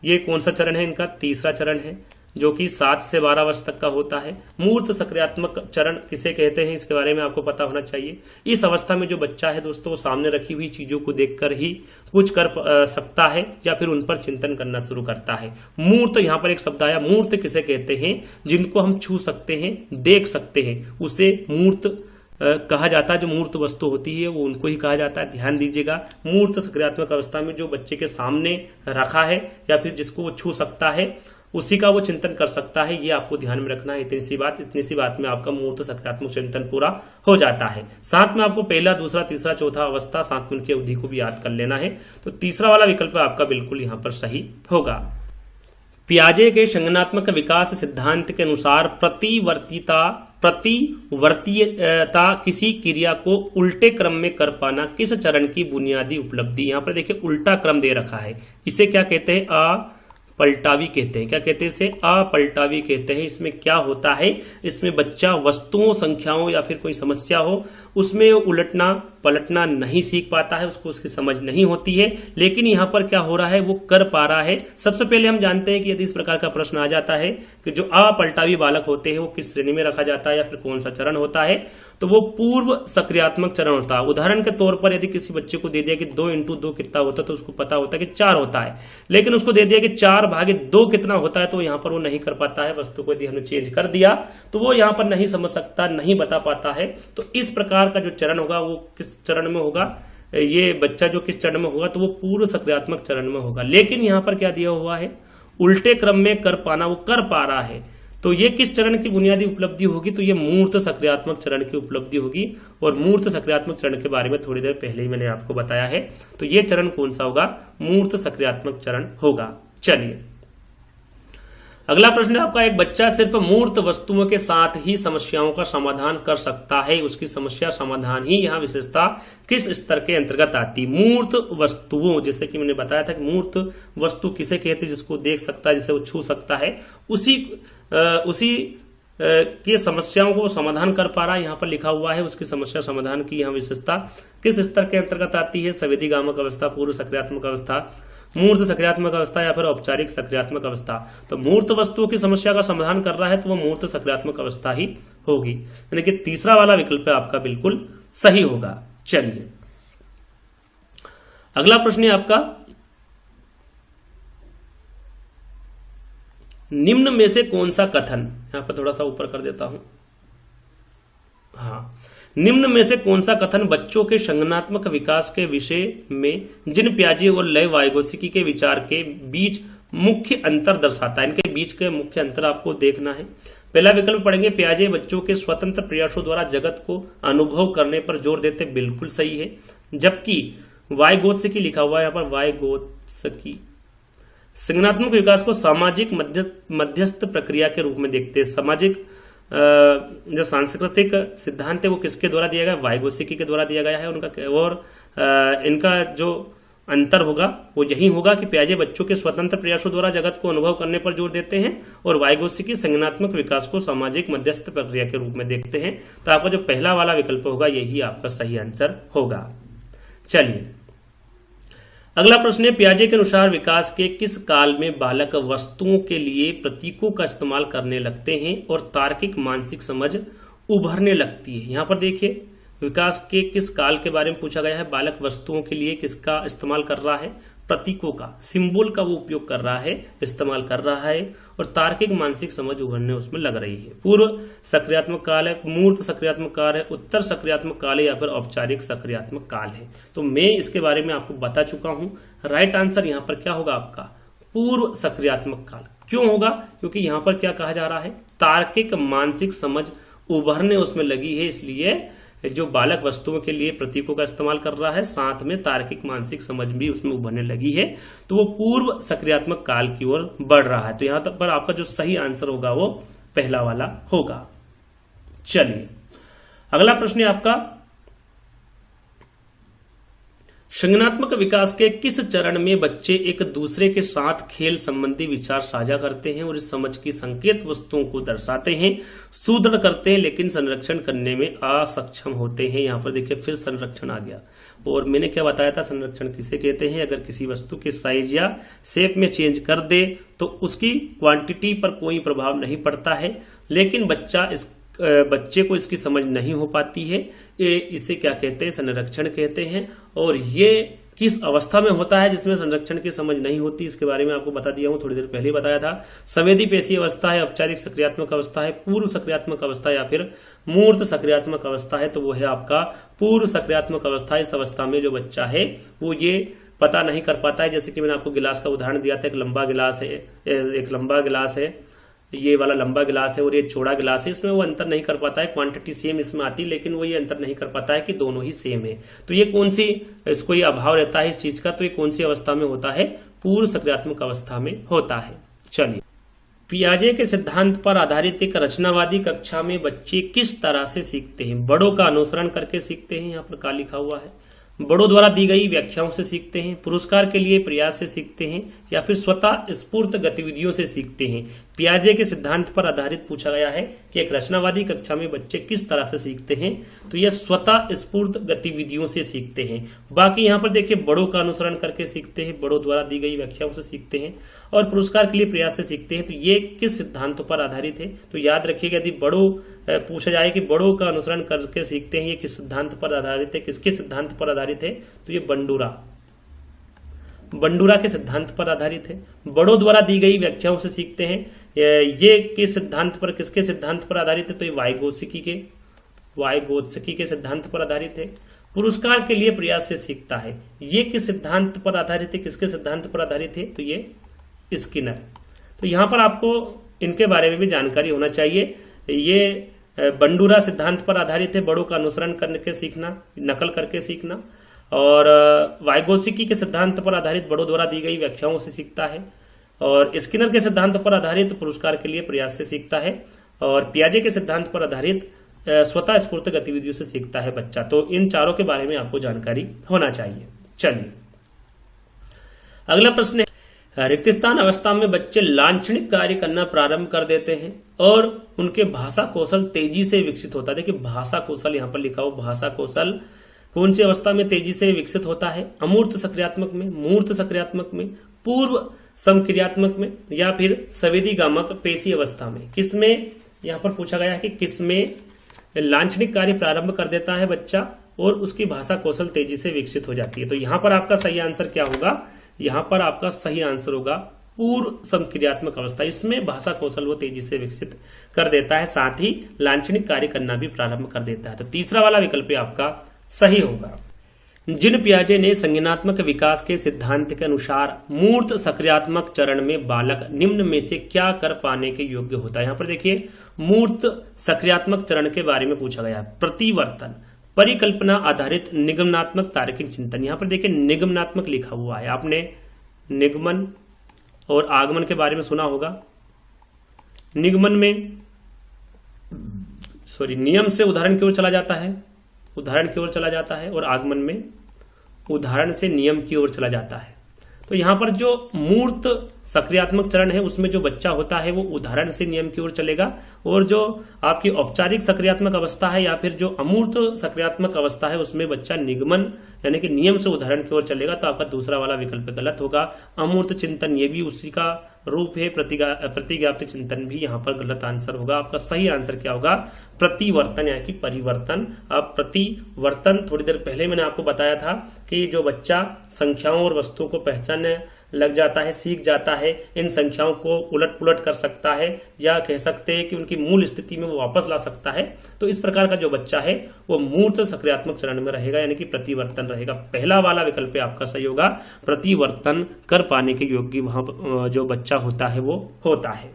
ये कौन सा चरण है, इनका तीसरा चरण है, जो कि 7 से 12 वर्ष तक का होता है। मूर्त सक्रियात्मक चरण किसे कहते हैं, इसके बारे में आपको पता होना चाहिए। इस अवस्था में जो बच्चा है दोस्तों, वो सामने रखी हुई चीजों को देखकर ही कुछ कर सकता है या फिर उन पर चिंतन करना शुरू करता है। मूर्त, यहाँ पर एक शब्द आया, मूर्त किसे कहते हैं, जिनको हम छू सकते हैं, देख सकते हैं, उसे मूर्त कहा जाता है। जो मूर्त वस्तु होती है वो उनको ही कहा जाता है। ध्यान दीजिएगा, मूर्त सक्रियात्मक अवस्था में जो बच्चे के सामने रखा है या फिर जिसको वो छू सकता है उसी का वो चिंतन कर सकता है, ये आपको ध्यान में रखना है। इतनी सी बात में आपका मूर्त सकारात्मक चिंतन पूरा हो जाता है। साथ में आपको पहला, दूसरा, तीसरा, चौथा अवस्था, साथ में उनकी अवधि को भी याद कर लेना है। तो तीसरा वाला विकल्प आपका बिल्कुल यहां पर सही होगा। पियाजे के संज्ञानात्मक विकास सिद्धांत के अनुसार प्रतिवर्तीयता किसी क्रिया को उल्टे क्रम में कर पाना किस चरण की बुनियादी उपलब्धि। यहां पर देखिए उल्टा क्रम दे रखा है, इसे क्या कहते हैं, अपलटावी कहते हैं। क्या कहते हैं इसे, अपलटावी कहते हैं। इसमें क्या होता है, इसमें बच्चा वस्तुओं, संख्याओं या फिर कोई समस्या हो उसमें उलटना पलटना नहीं सीख पाता है, उसको उसकी समझ नहीं होती है। लेकिन यहां पर क्या हो रहा है, वो कर पा रहा है। सबसे पहले हम जानते हैं कि यदि इस प्रकार का प्रश्न आ जाता है कि जो अपलटावी बालक होते हैं वो किस श्रेणी में रखा जाता है या फिर कौन सा चरण होता है, तो वो पूर्व सक्रियात्मक चरण होता है। उदाहरण के तौर पर यदि किसी बच्चे को दे दिया कि 2 × 2 कितना होता है, तो उसको पता होता है कि 4 होता है। लेकिन उसको दे दिया कि 4/2 कितना होता है, तो यहां पर वो नहीं कर पाता है। वस्तु को यदि हमने चेंज कर दिया तो वो यहां पर नहीं समझ सकता, नहीं बता पाता है। तो इस प्रकार का जो चरण होगा वो किस चरण में होगा, ये बच्चा जो किस चरण में होगा, तो वो पूर्व सक्रियात्मक चरण में होगा। लेकिन यहां पर क्या दिया हुआ है, उल्टे क्रम में कर पाना, वो कर पा रहा है। तो ये किस चरण की बुनियादी उपलब्धि होगी, तो ये मूर्त सक्रियात्मक चरण की उपलब्धि होगी। और मूर्त सक्रियात्मक चरण के बारे में थोड़ी देर पहले ही मैंने आपको बताया है। तो ये चरण कौन सा होगा, मूर्त सक्रियात्मक चरण होगा। चलिए अगला प्रश्न है आपका, एक बच्चा सिर्फ मूर्त वस्तुओं के साथ ही समस्याओं का समाधान कर सकता है, उसकी समस्या समाधान ही यहाँ विशेषता किस स्तर के अंतर्गत आती। मूर्त वस्तुओं, जैसे कि मैंने बताया था कि मूर्त वस्तु किसे कहते हैं, जिसको देख सकता है, जिसे वो छू सकता है, उसी की समस्याओं को समाधान कर पा रहा है। यहाँ पर लिखा हुआ है उसकी समस्या समाधान की यहाँ विशेषता किस स्तर के अंतर्गत आती है, संवेदीगामक अवस्था, पूर्व सक्रियात्मक अवस्था, मूर्त सक्रियात्मक अवस्था या फिर औपचारिक सक्रियात्मक अवस्था। तो मूर्त वस्तुओं की समस्या का समाधान कर रहा है तो वो मूर्त सक्रियात्मक अवस्था ही होगी, यानी कि तीसरा वाला विकल्प आपका बिल्कुल सही होगा। चलिए अगला प्रश्न है आपका, निम्न में से कौन सा कथन, यहां पर थोड़ा सा ऊपर कर देता हूं, हाँ, निम्न में से कौन सा कथन बच्चों के संज्ञानात्मक विकास के विषय में जिन पियाजे और लय वाइगोत्स्की के विचार के बीच मुख्य अंतर दर्शाता है। इनके बीच के मुख्य अंतर आपको देखना है। पहला विकल्प पढ़ेंगे, पियाजे बच्चों के स्वतंत्र प्रयासों द्वारा जगत को अनुभव करने पर जोर देते, बिल्कुल सही है। जबकि वाइगोत्स्की लिखा हुआ है यहाँ पर, वाइगोत्स्की संज्ञानात्मक विकास को सामाजिक मध्यस्थ प्रक्रिया के रूप में देखते हैं। सामाजिक जो सांस्कृतिक सिद्धांत है वो किसके द्वारा दिया गया, वाइगोत्स्की के द्वारा दिया गया है उनका। और इनका जो अंतर होगा वो यही होगा कि पियाजे बच्चों के स्वतंत्र प्रयासों द्वारा जगत को अनुभव करने पर जोर देते हैं और वाइगोत्स्की संज्ञानात्मक विकास को सामाजिक मध्यस्थ प्रक्रिया के रूप में देखते हैं। तो आपका जो पहला वाला विकल्प होगा यही आपका सही आंसर होगा। चलिए अगला प्रश्न है, पियाजे के अनुसार विकास के किस काल में बालक वस्तुओं के लिए प्रतीकों का इस्तेमाल करने लगते हैं और तार्किक मानसिक समझ उभरने लगती है। यहां पर देखिए विकास के किस काल के बारे में पूछा गया है। बालक वस्तुओं के लिए किसका इस्तेमाल कर रहा है, प्रतीकों का, सिंबल का वो उपयोग कर रहा है, इस्तेमाल कर रहा है और तार्किक मानसिक समझ उभरने उसमें लग रही है। पूर्व सक्रियात्मक काल है, मूर्त सक्रियात्मक काल है, उत्तर सक्रियात्मक काल है या फिर औपचारिक सक्रियात्मक काल है। तो मैं इसके बारे में आपको बता चुका हूं। राइट आंसर यहां पर क्या होगा आपका, पूर्व सक्रियात्मक काल। क्यों होगा, क्योंकि यहां पर क्या कहा जा रहा है, तार्किक मानसिक समझ उभरने उसमें लगी है, इसलिए जो बालक वस्तुओं के लिए प्रतीकों का इस्तेमाल कर रहा है साथ में तार्किक मानसिक समझ भी उसमें उभरने लगी है, तो वो पूर्व सक्रियात्मक काल की ओर बढ़ रहा है। तो यहां तक पर आपका जो सही आंसर होगा वो पहला वाला होगा। चलिए अगला प्रश्न है आपका, संज्ञानात्मक विकास के किस चरण में बच्चे एक दूसरे के साथ खेल संबंधी विचार साझा करते हैं और इस समझ की संकेत वस्तुओं को दर्शाते हैं, सुदृढ़ करते हैं लेकिन संरक्षण करने में असक्षम होते हैं। यहाँ पर देखिए फिर संरक्षण आ गया, और मैंने क्या बताया था, संरक्षण किसे कहते हैं, अगर किसी वस्तु के साइज या शेप में चेंज कर दे तो उसकी क्वांटिटी पर कोई प्रभाव नहीं पड़ता है, लेकिन बच्चे को इसकी समझ नहीं हो पाती है, इसे क्या कहते हैं, संरक्षण कहते हैं। और ये किस अवस्था में होता है जिसमें संरक्षण की समझ नहीं होती, इसके बारे में आपको बता दिया हूं, थोड़ी देर पहले ही बताया था। संवेदी पेशी अवस्था है, औपचारिक सक्रियात्मक अवस्था है, पूर्व सक्रियात्मक अवस्था या फिर मूर्त सक्रियात्मक अवस्था है, तो वो है आपका पूर्व सक्रियात्मक अवस्था। इस अवस्था में जो बच्चा है वो ये पता नहीं कर पाता है, जैसे कि मैंने आपको गिलास का उदाहरण दिया था, एक लंबा गिलास है, ये वाला लंबा गिलास है और ये चौड़ा गिलास है, इसमें वो अंतर नहीं कर पाता है, क्वांटिटी सेम इसमें आती है लेकिन वो ये अंतर नहीं कर पाता है कि दोनों ही सेम है। तो ये कौन सी, इसको ये अभाव रहता है इस चीज का, तो ये कौन सी अवस्था में होता है, पूर्व सक्रियात्मक अवस्था में होता है। चलिए, पियाजे के सिद्धांत पर आधारित एक रचनावादी कक्षा में बच्चे किस तरह से सीखते हैं, बड़ों का अनुसरण करके सीखते हैं, यहाँ पर क्या लिखा हुआ है, बड़ों द्वारा दी गई व्याख्याओं से सीखते हैं, पुरस्कार के लिए प्रयास से सीखते हैं या फिर स्वतः स्फूर्त गतिविधियों से सीखते हैं। पियाजे के सिद्धांत पर आधारित पूछा गया है कि एक रचनावादी कक्षा में बच्चे किस तरह से सीखते हैं, तो यह स्वतः स्फूर्त गतिविधियों से सीखते हैं। बाकी यहाँ पर देखिए बड़ों का अनुसरण करके सीखते हैं, बड़ों द्वारा दी गई व्याख्याओं से सीखते हैं और पुरस्कार के लिए प्रयास से सीखते हैं। तो ये किस सिद्धांतों पर आधारित है, तो याद रखिएगा यदि बड़ों पूछा जाए कि बड़ों का अनुसरण करके सीखते हैं, ये किस सिद्धांत पर आधारित है, किसके सिद्धांत पर आधारित है, तो ये बंडूरा के सिद्धांत पर आधारित है। बड़ों द्वारा दी गई व्याख्याओं से सीखते हैं, ये किस सिद्धांत पर, किसके सिद्धांत पर आधारित है, तो ये वाइगोत्स्की के सिद्धांत पर आधारित है। पुरस्कार के लिए प्रयास से सीखता है, ये किस सिद्धांत पर आधारित है, किसके सिद्धांत पर आधारित है, तो ये स्किनर। तो यहां पर आपको इनके बारे में भी जानकारी होना चाहिए। ये बंडूरा सिद्धांत पर आधारित है, बड़ों का अनुसरण करके सीखना, नकल करके सीखना, और वाइगोत्स्की के सिद्धांत पर आधारित बड़ों द्वारा दी गई व्याख्याओं से सीखता है, और स्किनर के सिद्धांत पर आधारित पुरस्कार के लिए प्रयास से सीखता है, और पियाजे के सिद्धांत पर आधारित स्वतः स्फूर्त गतिविधियों से सीखता है बच्चा। तो इन चारों के बारे में आपको जानकारी होना चाहिए। चलिए अगला प्रश्न है, रिक्त स्थान अवस्था में बच्चे लांछनिक कार्य करना प्रारंभ कर देते हैं और उनके भाषा कौशल तेजी से विकसित होता है। देखिए भाषा कौशल यहाँ पर लिखा हो, भाषा कौशल कौन सी अवस्था में तेजी से विकसित होता है, अमूर्त सक्रियात्मक में, मूर्त सक्रियात्मक में, पूर्व समक्रियात्मक में या फिर संवेदी गामक पेशी अवस्था में। किसमें, यहाँ पर पूछा गया है कि किसमें लांछनिक कार्य प्रारंभ कर देता है बच्चा और उसकी भाषा कौशल तेजी से विकसित हो जाती है। तो यहाँ पर आपका सही आंसर क्या होगा, यहाँ पर आपका सही आंसर होगा पूर्व समक्रियात्मक अवस्था। इसमें भाषा कौशल वो तेजी से विकसित कर देता है, साथ ही लांछनिक कार्य करना भी प्रारंभ कर देता है। तो तीसरा वाला विकल्प आपका सही होगा। जिन पियाजे ने संज्ञानात्मक विकास के सिद्धांत के अनुसार मूर्त सक्रियात्मक चरण में बालक निम्न में से क्या कर पाने के योग्य होता है। यहाँ पर देखिए मूर्त सक्रियात्मक चरण के बारे में पूछा गया है, प्रतिवर्तन, परिकल्पना आधारित निगमनात्मक तार्किक चिंतन। यहाँ पर देखिए निगमनात्मक लिखा हुआ है, आपने निगमन और आगमन के बारे में सुना होगा। निगमन में नियम से उदाहरण की ओर चला जाता है, उदाहरण की ओर चला जाता है, और आगमन में उदाहरण से नियम की ओर चला जाता है। तो यहाँ पर जो मूर्त सक्रियात्मक चरण है उसमें जो बच्चा होता है वो उदाहरण से नियम की ओर चलेगा, और जो आपकी औपचारिक सक्रियात्मक अवस्था है या फिर जो अमूर्त सक्रियात्मक अवस्था है उसमें बच्चा निगमन यानी कि नियम से उदाहरण की ओर चलेगा। तो आपका दूसरा वाला विकल्प गलत होगा। अमूर्त चिंतन ये भी उसी का रूप है, प्रतिज्ञाप्ति चिंतन भी यहाँ पर गलत आंसर होगा। आपका सही आंसर क्या होगा? प्रतिवर्तन यानी कि परिवर्तन। अब प्रतिवर्तन थोड़ी देर पहले मैंने आपको बताया था कि जो बच्चा संख्याओं और वस्तुओं को पहचानने लग जाता है, सीख जाता है, इन संख्याओं को उलट पुलट कर सकता है या कह सकते हैं कि उनकी मूल स्थिति में वो वापस ला सकता है। तो इस प्रकार का जो बच्चा है वो मूर्त सक्रियात्मक चरण में रहेगा यानी कि प्रतिवर्तन रहेगा। पहला वाला विकल्प आपका सही होगा, प्रतिवर्तन कर पाने के योग्य वहां जो बच्चा होता है वो होता है।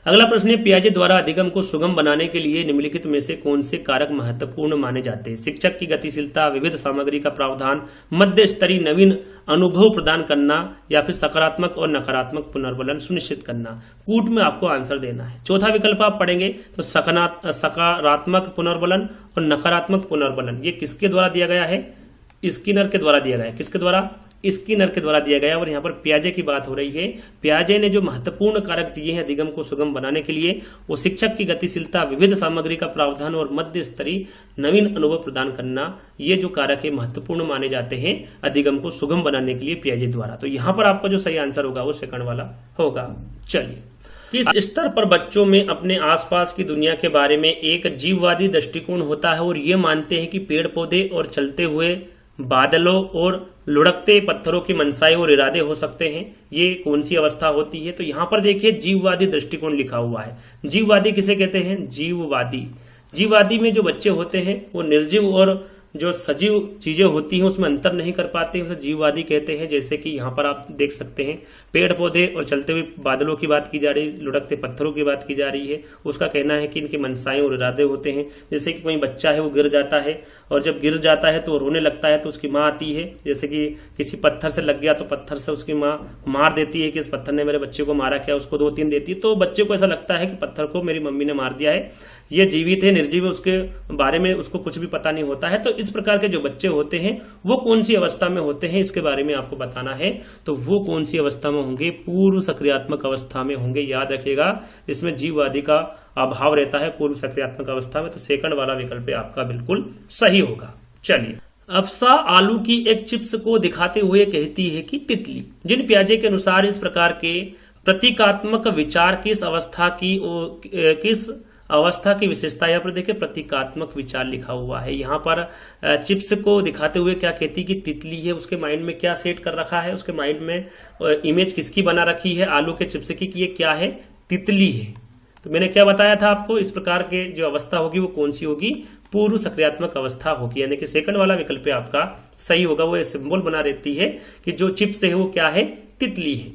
अगला प्रश्न है, पियाजे द्वारा अधिगम को सुगम बनाने के लिए निम्नलिखित में से कौन से कारक महत्वपूर्ण माने जाते हैं? शिक्षक की गतिशीलता, विविध सामग्री का प्रावधान, मध्य स्तरीय नवीन अनुभव प्रदान करना या फिर सकारात्मक और नकारात्मक पुनर्बलन सुनिश्चित करना। कूट में आपको आंसर देना है। चौथा विकल्प आप पढ़ेंगे तो सकारात्मक पुनर्बलन और नकारात्मक पुनर्बलन ये किसके द्वारा दिया गया है? स्किनर के द्वारा दिया गया है। किसके द्वारा? स्किनर के द्वारा दिया गया। और यहाँ पर पियाजे की बात हो रही है। पियाजे ने जो महत्वपूर्ण कारक दिए हैं अधिगम को सुगम बनाने के लिए, वो शिक्षक की गतिशीलता, विविध सामग्री का प्रावधान और मध्य स्तरीय नवीन अनुभव प्रदान करना, ये जो कारक है महत्वपूर्ण माने जाते हैं अधिगम को सुगम बनाने के लिए पियाजे द्वारा। तो यहाँ पर आपका जो सही आंसर होगा वो सेकंड वाला होगा। चलिए, किस स्तर पर बच्चों में अपने आसपास की दुनिया के बारे में एक जीववादी दृष्टिकोण होता है और ये मानते हैं कि पेड़ पौधे और चलते हुए बादलों और लुढ़कते पत्थरों की मनसाए और इरादे हो सकते हैं? ये कौन सी अवस्था होती है? तो यहां पर देखिए जीववादी दृष्टिकोण लिखा हुआ है। जीववादी किसे कहते हैं? जीववादी में जो बच्चे होते हैं वो निर्जीव और जो सजीव चीजें होती हैं उसमें अंतर नहीं कर पाते, उसे जीववादी कहते हैं। जैसे कि यहाँ पर आप देख सकते हैं पेड़ पौधे और चलते हुए बादलों की बात की जा रही है, लुढ़कते पत्थरों की बात की जा रही है। उसका कहना है कि इनकी मनसाएं और इरादे होते हैं। जैसे कि कोई बच्चा है वो गिर जाता है और जब गिर जाता है तो वो रोने लगता है तो उसकी माँ आती है। जैसे कि किसी पत्थर से लग गया तो पत्थर से उसकी माँ मार देती है कि इस पत्थर ने मेरे बच्चे को मारा क्या, उसको 2-3 देती है। तो बच्चे को ऐसा लगता है कि पत्थर को मेरी मम्मी ने मार दिया है, ये जीवित है निर्जीव है, उसके बारे में उसको कुछ भी पता नहीं होता है। तो इस प्रकार के जो बच्चे होते हैं वो कौन सी अवस्था में होते हैं इसके बारे में आपको बताना है। तो वो कौन सी अवस्था में होंगे? पूर्व सक्रियात्मक अवस्था में होंगे। याद रखिएगा, इसमें जीववादी का अभाव रहता है पूर्व सक्रियात्मक अवस्था में। तो सेकंड वाला विकल्प आपका बिल्कुल सही होगा। चलिए, अफसा आलू की एक चिप्स को दिखाते हुए कहती है कि तितली। जिन पियाजे के अनुसार इस प्रकार के प्रतीकात्मक विचार किस अवस्था की विशेषता, यहाँ पर देखिए प्रतीकात्मक विचार लिखा हुआ है। यहाँ पर चिप्स को दिखाते हुए क्या कहती कि तितली है। उसके माइंड में क्या सेट कर रखा है? उसके माइंड में इमेज किसकी बना रखी है? आलू के चिप्स की, कि ये क्या है? तितली है। तो मैंने क्या बताया था आपको, इस प्रकार के जो अवस्था होगी वो कौन सी होगी? पूर्व सक्रियात्मक अवस्था होगी। यानी कि सेकंड वाला विकल्प आपका सही होगा। वो सिंबल बना रहती है कि जो चिप्स है वो क्या है? तितली है।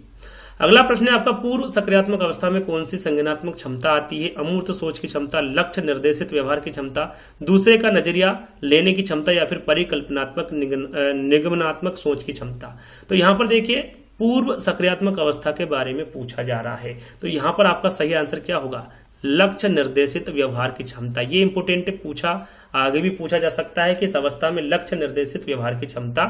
अगला प्रश्न है आपका, पूर्व सक्रियात्मक अवस्था में कौन सी संज्ञानात्मक क्षमता आती है? अमूर्त सोच की क्षमता, लक्ष्य निर्देशित व्यवहार की क्षमता, दूसरे का नजरिया लेने की क्षमता या फिर परिकल्पनात्मक निगमनात्मक सोच की क्षमता। तो यहाँ पर देखिए पूर्व सक्रियात्मक अवस्था के बारे में पूछा जा रहा है। तो यहाँ पर आपका सही आंसर क्या होगा? लक्ष्य निर्देशित व्यवहार की क्षमता। ये इंपोर्टेंट पूछा, आगे भी पूछा जा सकता है कि इस अवस्था में लक्ष्य निर्देशित व्यवहार की क्षमता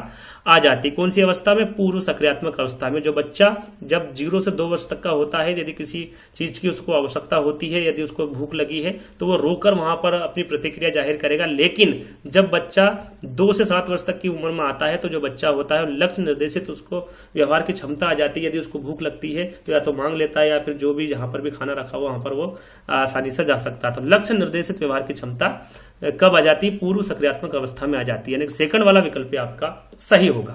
आ जाती। कौन सी अवस्था में? पूर्व सक्रियात्मक अवस्था में। जो बच्चा जब 0 से 2 वर्ष तक का होता है, यदि किसी चीज की उसको आवश्यकता होती है, यदि उसको भूख लगी है तो वो रोकर वहां पर अपनी प्रतिक्रिया जाहिर करेगा। लेकिन जब बच्चा 2 से 7 वर्ष तक की उम्र में आता है तो जो बच्चा होता है लक्ष्य निर्देशित उसको व्यवहार की क्षमता आ जाती है। यदि उसको भूख लगती है तो या तो मांग लेता है या फिर जो भी जहां पर भी खाना रखा हुआ वहां पर वो आसानी से जा सकता है। तो लक्ष्य निर्देशित व्यवहार की क्षमता कब आ जाती है? पूर्व सक्रियात्मक अवस्था में आ जाती है। यानी सेकंड वाला विकल्प आपका सही होगा।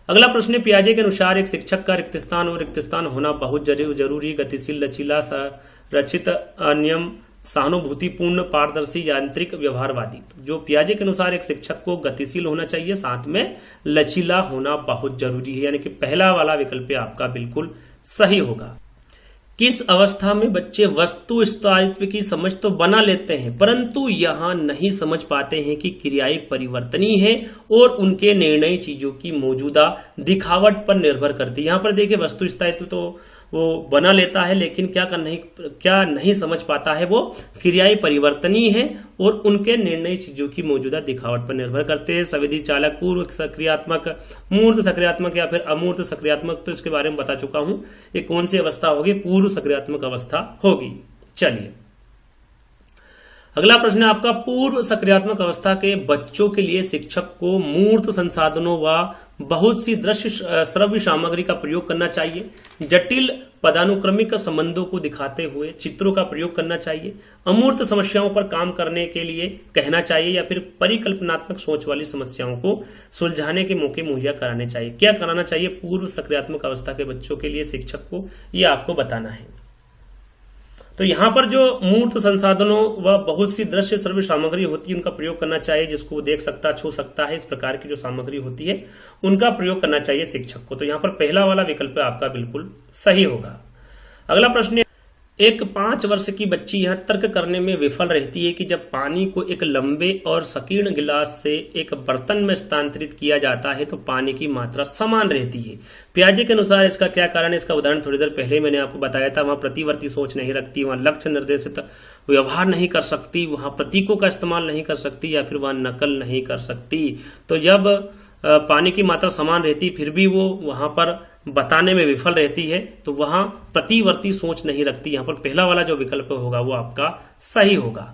अगला प्रश्न, पियाजे के अनुसार एक शिक्षक का रिक्त स्थान होना बहुत जरूरी, गतिशील, लचीला, रचित, अनियम, सहानुभूतिपूर्ण, पारदर्शी, यांत्रिक, व्यवहारवादी। जो पियाजे के अनुसार एक शिक्षक को गतिशील होना चाहिए, साथ में लचीला होना बहुत जरूरी है। यानी कि पहला वाला विकल्प आपका बिल्कुल सही होगा। किस अवस्था में बच्चे वस्तु स्थायित्व की समझ तो बना लेते हैं परंतु यहां नहीं समझ पाते हैं कि क्रियाएं परिवर्तनीय है और उनके निर्णय चीजों की मौजूदा दिखावट पर निर्भर करती है। यहां पर देखिए वस्तु स्थायित्व तो वो बना लेता है, लेकिन क्या नहीं समझ पाता है वो क्रियाएं परिवर्तनीय है और उनके निर्णय चीजों की मौजूदा दिखावट पर निर्भर करते हैं। संवेदी चालक, पूर्व सक्रियात्मक, मूर्त सक्रियात्मक या फिर अमूर्त सक्रियात्मक, तो इसके बारे में बता चुका हूं। ये कौन सी अवस्था होगी? पूर्व सक्रियात्मक अवस्था होगी। चलिए अगला प्रश्न है आपका, पूर्व सक्रियात्मक अवस्था के बच्चों के लिए शिक्षक को मूर्त संसाधनों व बहुत सी दृश्य श्रव्य सामग्री का प्रयोग करना चाहिए। जटिल पदानुक्रमिक संबंधों को दिखाते हुए चित्रों का प्रयोग करना चाहिए। अमूर्त समस्याओं पर काम करने के लिए कहना चाहिए या फिर परिकल्पनात्मक सोच वाली समस्याओं को सुलझाने के मौके मुहैया कराने चाहिए। क्या कराना चाहिए पूर्व सक्रियात्मक अवस्था के बच्चों के लिए शिक्षक को, यह आपको बताना है। तो यहां पर जो मूर्त संसाधनों व बहुत सी दृश्य श्रव्य सामग्री होती है उनका प्रयोग करना चाहिए, जिसको वो देख सकता, छू सकता है, इस प्रकार की जो सामग्री होती है उनका प्रयोग करना चाहिए शिक्षक को। तो यहां पर पहला वाला विकल्प आपका बिल्कुल सही होगा। अगला प्रश्न, एक 5 वर्ष की बच्ची यह तर्क करने में विफल रहती है कि जब पानी को एक लंबे और संकीर्ण गिलास से एक बर्तन में स्थानांतरित किया जाता है तो पानी की मात्रा समान रहती है। पियाजे के अनुसार इसका क्या कारण है? इसका उदाहरण थोड़ी देर पहले मैंने आपको बताया था। वहां प्रतिवर्ती सोच नहीं रखती, वहां लक्ष्य निर्देशित व्यवहार नहीं कर सकती, वहां प्रतीकों का इस्तेमाल नहीं कर सकती या फिर वहां नकल नहीं कर सकती। तो जब पानी की मात्रा समान रहती फिर भी वो वहां पर बताने में विफल रहती है तो वहां प्रतिवर्ती सोच नहीं रखती। यहां पर पहला वाला जो विकल्प होगा वो आपका सही होगा।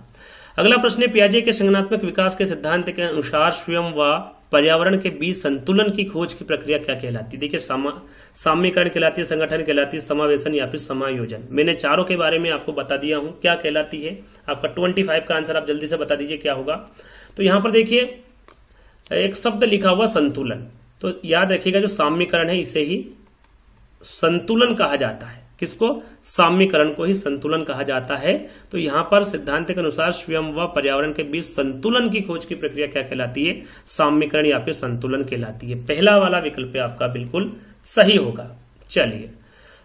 अगला प्रश्न है, पियाजे के संज्ञानात्मक विकास के सिद्धांत के अनुसार स्वयं व पर्यावरण के बीच संतुलन की खोज की प्रक्रिया क्या कहलाती है? देखिए, साम्यीकरण कहलाती है, संगठन कहलाती है, समावेशन या फिर समायोजन। मैंने चारों के बारे में आपको बता दिया हूं क्या कहलाती है। आपका 25 का आंसर आप जल्दी से बता दीजिए क्या होगा। तो यहां पर देखिए एक शब्द लिखा हुआ संतुलन, तो याद रखिएगा जो साम्यीकरण है इसे ही संतुलन कहा जाता है। किसको? साम्यीकरण को ही संतुलन कहा जाता है। तो यहां पर सिद्धांत के अनुसार स्वयं व पर्यावरण के बीच संतुलन की खोज की प्रक्रिया क्या कहलाती है? साम्यीकरण या फिर संतुलन कहलाती है। पहला वाला विकल्प आपका बिल्कुल सही होगा। चलिए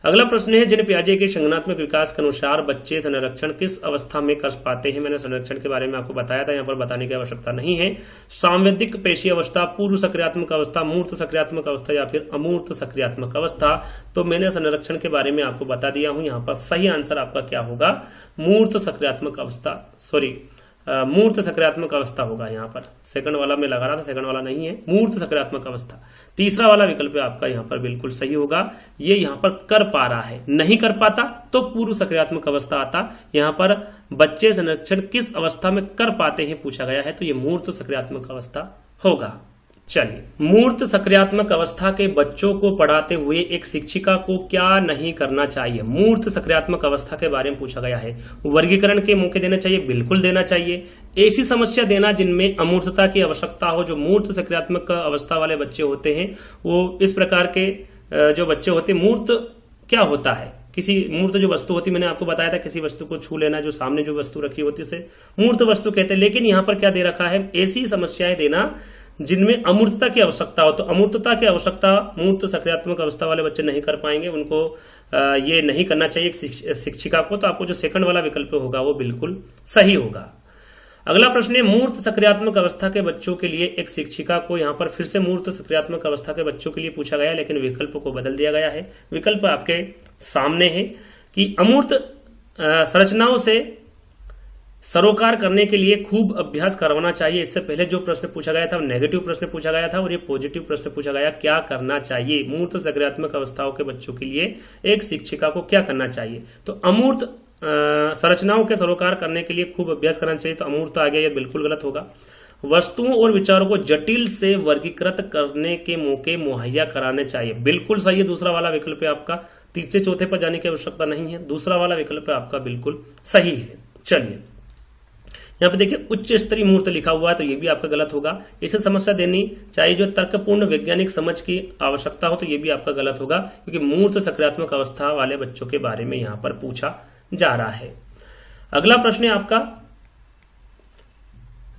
अगला प्रश्न है, जिन पियाजे के संज्ञानात्मक विकास के अनुसार बच्चे संरक्षण किस अवस्था में कर पाते हैं? मैंने संरक्षण के बारे में आपको बताया था, यहां पर बताने की आवश्यकता नहीं है। सांवेदिक पेशी अवस्था, पूर्व सक्रियात्मक अवस्था, मूर्त सक्रियात्मक अवस्था या फिर अमूर्त सक्रियात्मक अवस्था। तो मैंने संरक्षण के बारे में आपको बता दिया हूं। यहां पर सही आंसर आपका क्या होगा? मूर्त सक्रियात्मक अवस्था, मूर्त सकारात्मक अवस्था होगा। यहाँ पर सेकंड वाला में लगा रहा था, सेकंड वाला नहीं है, मूर्त सकारात्मक अवस्था। तीसरा वाला विकल्प आपका यहाँ पर बिल्कुल सही होगा। ये यहाँ पर कर पा रहा है, नहीं कर पाता तो पूर्व सकारात्मक अवस्था आता। यहाँ पर बच्चे संरक्षण किस अवस्था में कर पाते हैं पूछा गया है, तो ये मूर्त सकारात्मक अवस्था होगा। चलिए, मूर्त सक्रियात्मक अवस्था के बच्चों को पढ़ाते हुए एक शिक्षिका को क्या नहीं करना चाहिए? मूर्त सक्रियात्मक अवस्था के बारे में पूछा गया है। वर्गीकरण के मौके देना चाहिए, बिल्कुल देना चाहिए। ऐसी समस्या देना जिनमें अमूर्तता की आवश्यकता हो। जो मूर्त सक्रियात्मक अवस्था वाले बच्चे होते हैं वो इस प्रकार के जो बच्चे होते हैं, मूर्त क्या होता है? किसी मूर्त जो वस्तु होती, मैंने आपको बताया था, किसी वस्तु को छू लेना, जो सामने जो वस्तु रखी होती है उसे मूर्त वस्तु कहते हैं। लेकिन यहाँ पर क्या दे रखा है? ऐसी समस्याएं देना जिनमें अमूर्तता की आवश्यकता हो। तो अमूर्तता की आवश्यकता मूर्त सक्रियात्मक अवस्था वाले बच्चे नहीं कर पाएंगे, उनको ये नहीं करना चाहिए शिक्षिका को। तो आपको जो सेकंड वाला विकल्प होगा वो बिल्कुल सही होगा। अगला प्रश्न है, मूर्त सक्रियात्मक अवस्था के बच्चों के लिए एक शिक्षिका को, यहाँ पर फिर से मूर्त सक्रियात्मक अवस्था के बच्चों के लिए पूछा गया है, लेकिन विकल्प को बदल दिया गया है। विकल्प आपके सामने है कि अमूर्त संरचनाओं से सरोकार करने के लिए खूब अभ्यास करवाना चाहिए। इससे पहले जो प्रश्न पूछा गया था नेगेटिव प्रश्न पूछा गया था और ये पॉजिटिव प्रश्न पूछा गया, क्या करना चाहिए? मूर्त सक्रियात्मक अवस्थाओं के बच्चों के लिए एक शिक्षिका को क्या करना चाहिए? तो अमूर्त संरचनाओं के सरोकार करने के लिए खूब अभ्यास करना चाहिए। तो अमूर्त आ गया, ये बिल्कुल गलत होगा। वस्तुओं और विचारों को जटिल से वर्गीकृत करने के मौके मुहैया कराने चाहिए, बिल्कुल सही है। दूसरा वाला विकल्प आपका, तीसरे चौथे पर जाने की आवश्यकता नहीं है। दूसरा वाला विकल्प आपका बिल्कुल सही है। चलिए, यहाँ पे देखिए उच्च स्तरीय मूर्त लिखा हुआ है, तो ये भी आपका गलत होगा। इसे समस्या देनी चाहिए जो तर्कपूर्ण वैज्ञानिक समझ की आवश्यकता हो, तो ये भी आपका गलत होगा, क्योंकि मूर्त सक्रियात्मक अवस्था वाले बच्चों के बारे में यहाँ पर पूछा जा रहा है। अगला प्रश्न है आपका,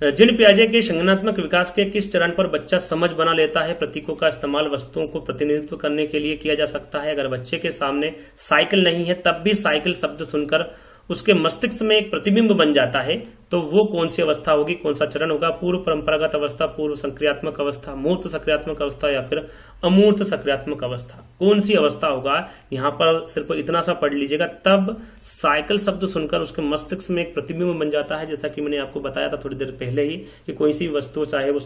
जिन पियाजे के संज्ञानात्मक विकास के किस चरण पर बच्चा समझ बना लेता है? प्रतीकों का इस्तेमाल वस्तुओं को प्रतिनिधित्व करने के लिए किया जा सकता है। अगर बच्चे के सामने साइकिल नहीं है तब भी साइकिल शब्द सुनकर उसके मस्तिष्क में एक प्रतिबिंब बन जाता है, तो वो कौन सी अवस्था होगी, कौन सा चरण होगा, पूर्व परंपरागत अवस्था, पूर्व सक्रियात्मक अवस्था, मूर्त सक्रियात्मक अवस्था या फिर अमूर्त सक्रियात्मक अवस्था, कौन सी अवस्था होगा। यहाँ पर सिर्फ इतना सा पढ़ लीजिएगा, तब साइकिल शब्द सुनकर उसके मस्तिष्क में एक प्रतिबिंब बन जाता है। जैसा कि मैंने आपको बताया था थोड़ी देर पहले ही कि कोई सी वस्तु, चाहे वो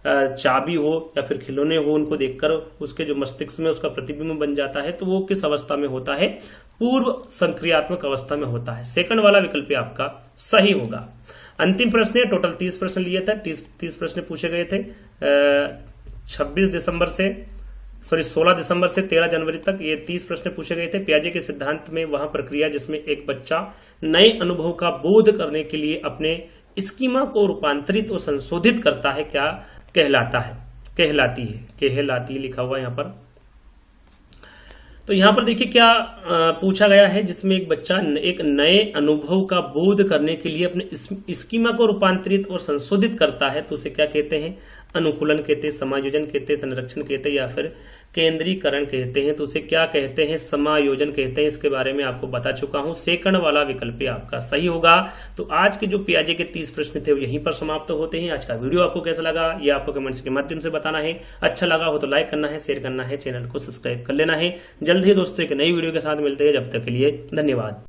चाबी हो या फिर खिलौने हो, उनको देखकर उसके जो मस्तिष्क में उसका प्रतिबिंब बन जाता है, तो वो किस अवस्था में होता है, पूर्व सक्रियात्मक अवस्था में होता है। सेकंड वाला विकल्प आपका सही होगा। अंतिम प्रश्न है, टोटल 30 प्रश्न लिए थे, 30 प्रश्न पूछे गए थे 16 दिसंबर से 13 जनवरी तक ये 30 प्रश्न पूछे गए थे। पियाजे के सिद्धांत में वह प्रक्रिया जिसमें एक बच्चा नए अनुभव का बोध करने के लिए अपने स्कीमा को रूपांतरित और संशोधित करता है, क्या कहलाती है लिखा हुआ यहाँ पर। तो यहां पर देखिए क्या पूछा गया है, जिसमें एक बच्चा एक नए अनुभव का बोध करने के लिए अपने स्कीमा को रूपांतरित और संशोधित करता है, तो उसे क्या कहते हैं, अनुकूलन कहते हैं, समायोजन कहते हैं, संरक्षण कहते हैं या फिर केंद्रीकरण कहते हैं। तो उसे क्या कहते हैं, समायोजन कहते हैं। इसके बारे में आपको बता चुका हूं, सेकंड वाला विकल्प आपका सही होगा। तो आज के जो पियाजे के 30 प्रश्न थे वो यहीं पर समाप्त होते हैं। आज का वीडियो आपको कैसा लगा ये आपको कमेंट्स के माध्यम से बताना है। अच्छा लगा हो तो लाइक करना है, शेयर करना है, चैनल को सब्सक्राइब कर लेना है। जल्द ही दोस्तों एक नई वीडियो के साथ मिलते हैं, जब तक के लिए धन्यवाद।